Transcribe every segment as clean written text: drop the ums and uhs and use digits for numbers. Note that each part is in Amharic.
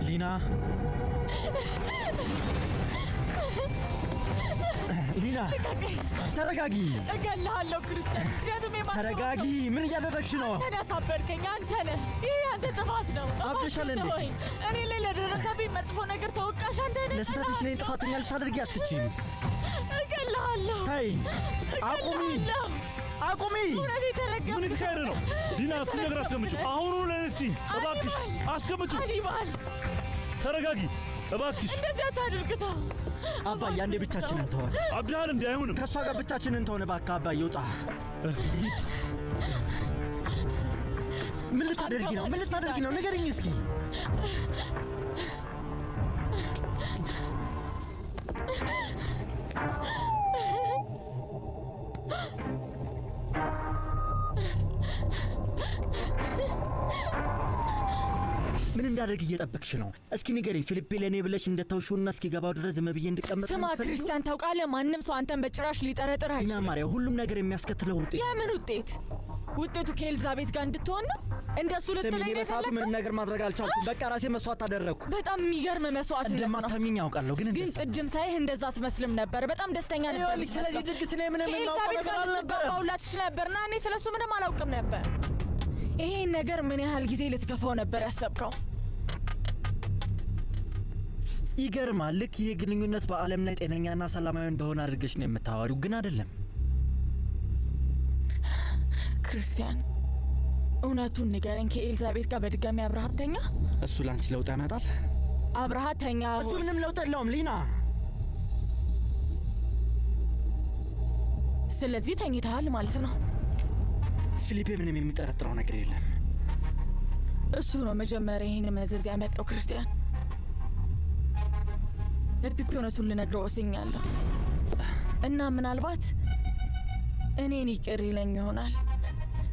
ሊና ሊና ተረጋጊ። እገልሃለሁ ክርስቲያን። ምክንያቱም ተረጋጊ። ምን እያደረግሽ ነው? አንተ ያሳበርከኝ አንተ ነህ። ይሄ አንተ ጥፋት ነው። አብደሻል እንዴ? እኔ ላይ ለደረሰብኝ መጥፎ ነገር ተወቃሽ አንተ ነህ። ለስተትሽ ነኝ ጥፋተኛ ልታደርጊ አትችይም። እገልሃለሁ። ተይ፣ አቁሚ፣ አቁሚ። ምን እየተካሄደ ነው? ሊና እሱን ነገር አስቀምጪው። አሁኑ ለነስቲኝ እባክሽ አስቀምጪው። አኒባል ተረጋጊ እባክሽ። እንደዚህ አታድርግታ። አባዬ አንዴ ብቻችንን ተሆን። አብዳል እንዴ? አይሆንም። ከሷ ጋር ብቻችንን ተሆን እባክህ አባዬ ውጣ። ሂድ። ምን ልታደርጊ ነው? ምን ልታደርጊ ነው? ንገሪኝ እስኪ። ምን እንዳደርግ እየጠበቅሽ ነው? እስኪ ንገሪኝ። ፊሊፔ ለኔ ብለሽ እንደተውሽውና እስኪገባው ድረስ ዝም ብዬ እንድቀመጥ ስማ ክርስቲያን፣ ታውቃለህ ማንም ሰው አንተን በጭራሽ ሊጠረጥር አይችልም። እና ማርያም ሁሉም ነገር የሚያስከትለው ውጤት የምን ውጤት? ውጤቱ ከኤልዛቤት ጋር እንድትሆን ነው? እንደሱ ልትለኝ ነው? በሰዓቱ ምንም ነገር ማድረግ አልቻልኩም። በቃ ራሴ መስዋዕት አደረግኩ። በጣም የሚገርም መስዋዕትነት ነው። እንደማታሚኝ ያውቃለሁ፣ ግን ቅድም ሳይህ እንደዛ አትመስልም ነበር። በጣም ደስተኛ ነበር። ስለዚህ ድግስ ላይ ምንም የማውቀው ነገር አልነበረም። ባውላትሽ ነበርና እኔ ስለሱ ምንም አላውቅም ነበር። ይሄን ነገር ምን ያህል ጊዜ ልትገፋው ነበር ያሰብከው? ይገርማል። ልክ ይህ ግንኙነት በዓለም ላይ ጤነኛና ሰላማዊ እንደሆነ አድርገሽ ነው የምታወሪው፣ ግን አይደለም። ክርስቲያን እውነቱን ንገረኝ። ከኤልዛቤት ጋር በድጋሚ አብረሃት ተኛ? እሱ ላንቺ ለውጥ ያመጣል? አብረሃት ተኛ? እሱ ምንም ለውጥ የለውም ሊና። ስለዚህ ተኝተሃል ማለት ነው? ፊሊፔ ምንም የሚጠረጥረው ነገር የለም። እሱ ነው መጀመሪያ ይህን መዘዝ ያመጣው። ክርስቲያን ለፒፒ እውነቱን ልነግረው ወስኛለሁ እና ምናልባት እኔን ይቅር ይለኝ ይሆናል።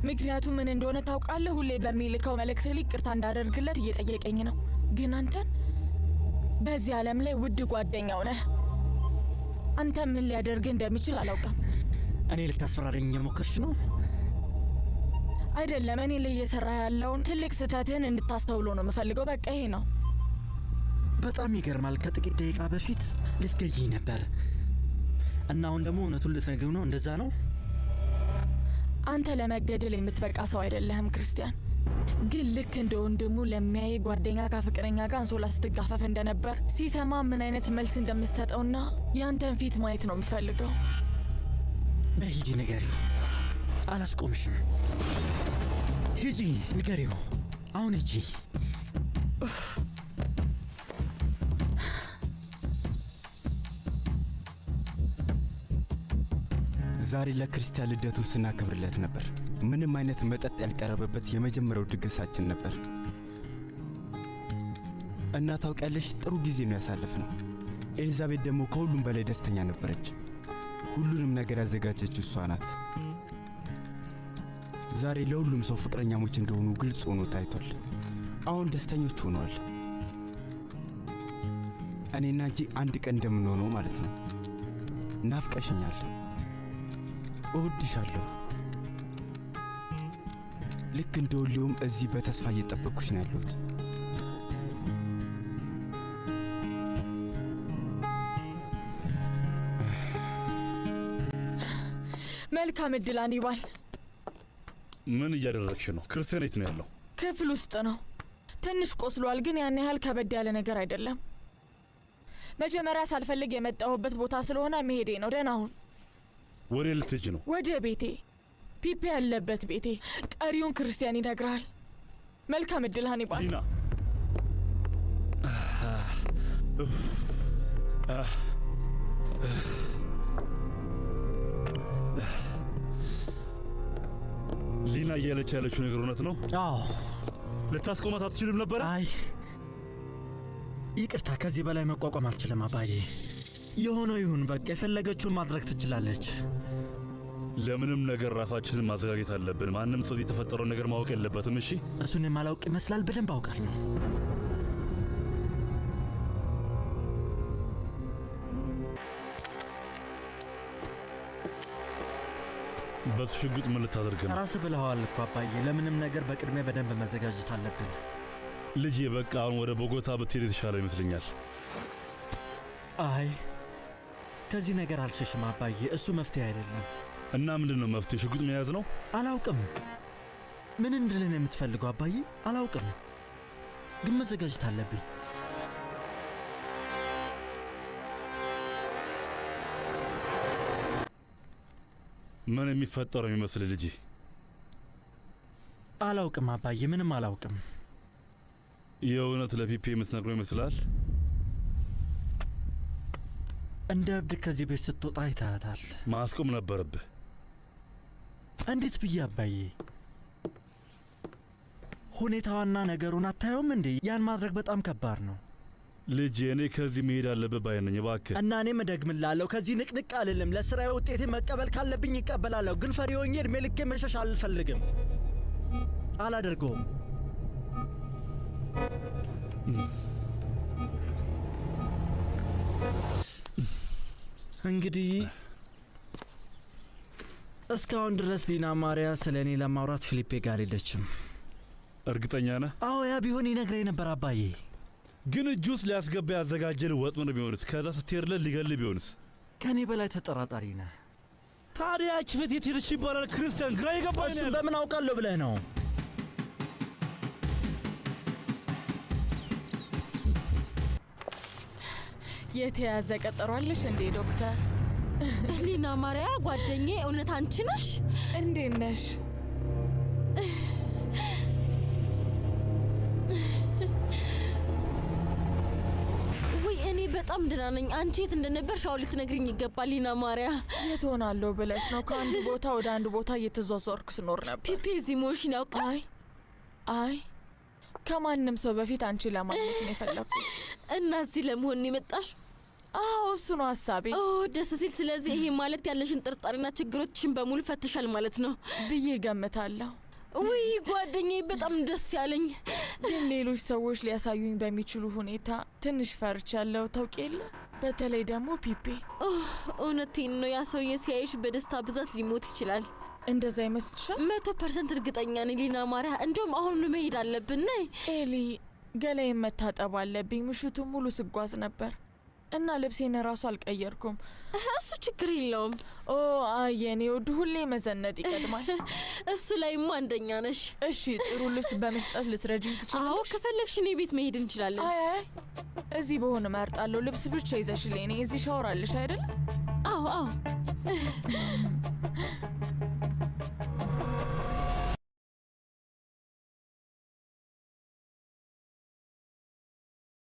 ምክንያቱም ምን እንደሆነ ታውቃለህ? ሁሌ በሚልከው መልእክት ላይ ይቅርታ እንዳደርግለት እየጠየቀኝ ነው። ግን አንተን በዚህ ዓለም ላይ ውድ ጓደኛው ነህ። አንተ ምን ሊያደርግ እንደሚችል አላውቅም። እኔ ልታስፈራረኝ እየሞከርሽ ነው? አይደለም፣ እኔ ላይ እየሰራ ያለውን ትልቅ ስህተትህን እንድታስተውሎ ነው የምፈልገው። በቃ ይሄ ነው። በጣም ይገርማል። ከጥቂት ደቂቃ በፊት ልትገይኝ ነበር እና አሁን ደግሞ እውነቱን ልትነግሪው ነው? እንደዛ ነው? አንተ ለመገደል የምትበቃ ሰው አይደለህም ክርስቲያን። ግን ልክ እንደ ወንድሙ ለሚያይ ጓደኛ ከፍቅረኛ ጋር አንሶላ ስትጋፈፍ እንደነበር ሲሰማ ምን አይነት መልስ እንደምትሰጠውና ያንተን ፊት ማየት ነው የምፈልገው። በሂጂ ንገሪው፣ አላስቆምሽም። ሂጂ ንገሪው፣ አሁን ሂጂ። ዛሬ ለክርስቲያን ልደቱን ስናከብርለት ነበር። ምንም አይነት መጠጥ ያልቀረበበት የመጀመሪያው ድግሳችን ነበር እና ታውቂያለሽ፣ ጥሩ ጊዜ ነው ያሳለፍነው። ኤልዛቤት ደግሞ ከሁሉም በላይ ደስተኛ ነበረች። ሁሉንም ነገር ያዘጋጀችው እሷ ናት። ዛሬ ለሁሉም ሰው ፍቅረኛሞች እንደሆኑ ግልጽ ሆኖ ታይቷል። አሁን ደስተኞች ሆነዋል። እኔና አንቺ አንድ ቀን እንደምንሆነው ማለት ነው። ናፍቀሽኛል። እወድሻለሁ። ልክ እንደ ሁሌውም እዚህ በተስፋ እየጠበቅኩሽ ነው ያለሁት። መልካም እድል አኒባል። ምን እያደረግሽ ነው? ክርስቲያን የት ነው ያለው? ክፍል ውስጥ ነው። ትንሽ ቆስሏል፣ ግን ያን ያህል ከበድ ያለ ነገር አይደለም። መጀመሪያ ሳልፈልግ የመጣሁበት ቦታ ስለሆነ መሄዴ ነው። ደህና ሁን። ወዴ ልትሄጂ ነው? ወደ ቤቴ፣ ፒፒ ያለበት ቤቴ። ቀሪውን ክርስቲያን ይነግራል። መልካም እድል ሃኒባል። ሊና ሊና እያለች ያለችው ነገር እውነት ነው? አዎ። ልታስቆማት አትችልም ነበር? አይ ይቅርታ፣ ከዚህ በላይ መቋቋም አልችልም አባዬ። የሆነው ይሁን በቃ። የፈለገችውን ማድረግ ትችላለች። ለምንም ነገር ራሳችንን ማዘጋጀት አለብን። ማንም ሰው የተፈጠረውን ነገር ማወቅ የለበትም። እሺ? እሱን የማላውቅ ይመስላል። በደንብ አውቃለሁ። በሽጉጥ ምን ልታደርግ ነው? ራስህ ብለኸዋል እኮ አባዬ። ለምንም ነገር በቅድሚያ በደንብ መዘጋጀት አለብን። ልጄ በቃ አሁን ወደ ቦጎታ ብትሄድ የተሻለ ይመስለኛል። አይ ከዚህ ነገር አልሸሽም አባዬ፣ እሱ መፍትሄ አይደለም። እና ምንድነው መፍትሄ? ሽጉጥ መያዝ ነው? አላውቅም። ምን እንድልን የምትፈልገው አባዬ? አላውቅም፣ ግን መዘጋጀት አለብኝ። ምን የሚፈጠረው የሚመስል ልጄ? አላውቅም አባዬ፣ ምንም አላውቅም። የእውነት ለፒፒ የምትነግረው ይመስላል? እንደ እብድ ከዚህ ቤት ስትወጣ አይተሃታል። ማስቆም ነበረብህ። እንዴት ብዬ አባዬ? ሁኔታዋና ነገሩን አታየውም እንዴ? ያን ማድረግ በጣም ከባድ ነው ልጄ። እኔ ከዚህ መሄድ አለብህ ባይ ነኝ። እባክህ። እና እኔም እደግምላለሁ፣ ከዚህ ንቅንቅ አልልም። ለስራዬ ውጤቴ መቀበል ካለብኝ ይቀበላለሁ፣ ግን ፈሪ ሆኜ እድሜ ልኬ መሸሽ አልፈልግም። አላደርገውም። እንግዲህ እስካሁን ድረስ ሊና ማሪያ ስለ እኔ ለማውራት ፊሊፔ ጋር ሄደችም። እርግጠኛ ነህ? አዎ፣ ያ ቢሆን ይነግረኝ ነበር አባዬ። ግን እጁ ውስጥ ሊያስገባ ያዘጋጀል ወጥመድ ቢሆንስ? ከዛ ስትሄድለት ሊገል ቢሆንስ? ከእኔ በላይ ተጠራጣሪ ነህ። ታዲያ ያቺ ፌት የት ሄደች ይባላል? ክርስቲያን ግራ የገባኝ ነው። እሱን በምን አውቃለሁ ብለህ ነው? የተያዘ ቀጠሮ አለሽ እንዴ ዶክተር? ሊና ማሪያ ጓደኛዬ፣ እውነት አንቺ ነሽ? እንዴት ነሽ? ውይ እኔ በጣም ደህና ነኝ። አንቺ የት እንደነበርሽ አሁን ልትነግሪኝ ይገባል ሊና ማሪያ። የት ሆናለሁ ብለሽ ነው? ከአንድ ቦታ ወደ አንድ ቦታ እየተዟዟርኩ ስኖር ነበር። ፒፒ እዚህ መሆንሽን ያውቃል? አይ ከማንም ሰው በፊት አንቺ ለማግኘት ነው የፈለኩት። እና እዚህ ለመሆን የመጣሽ? አዎ እሱ ነው ሀሳቤ። ደስ ሲል። ስለዚህ ይሄ ማለት ያለሽን ጥርጣሬና ችግሮችሽን በሙሉ ፈትሻል ማለት ነው ብዬ ገምታለሁ። ውይ ጓደኛዬ፣ በጣም ደስ ያለኝ። ግን ሌሎች ሰዎች ሊያሳዩኝ በሚችሉ ሁኔታ ትንሽ ፈርቻለሁ። ታውቂ የለ፣ በተለይ ደግሞ ፒፔ። እውነቴን ነው። ያ ሰውዬ ሲያይሽ በደስታ ብዛት ሊሞት ይችላል። እንደዛ ይመስልሻል? 100% እርግጠኛ ነኝ ሊና ማሪያ። እንደውም አሁን መሄድ አለብን። ነይ ኤሊ፣ ገላዬን መታጠብ አለብኝ። ምሽቱን ሙሉ ስጓዝ ነበር እና ልብሴን ራሱ አልቀየርኩም። እሱ ችግር የለውም። ኦ አየኔ ወድ፣ ሁሌ መዘነጥ ይቀድማል። እሱ ላይማ አንደኛ ነሽ። እሺ ጥሩ ልብስ በመስጠት ልትረጂኝ ትችላለሽ? አዎ ከፈለግሽ እኔ ቤት መሄድ እንችላለን። አይ እዚህ በሆነ እመርጣለሁ። ልብስ ብቻ ይዘሽልኝ። እኔ እዚህ ሻወር አለሽ አይደል? አዎ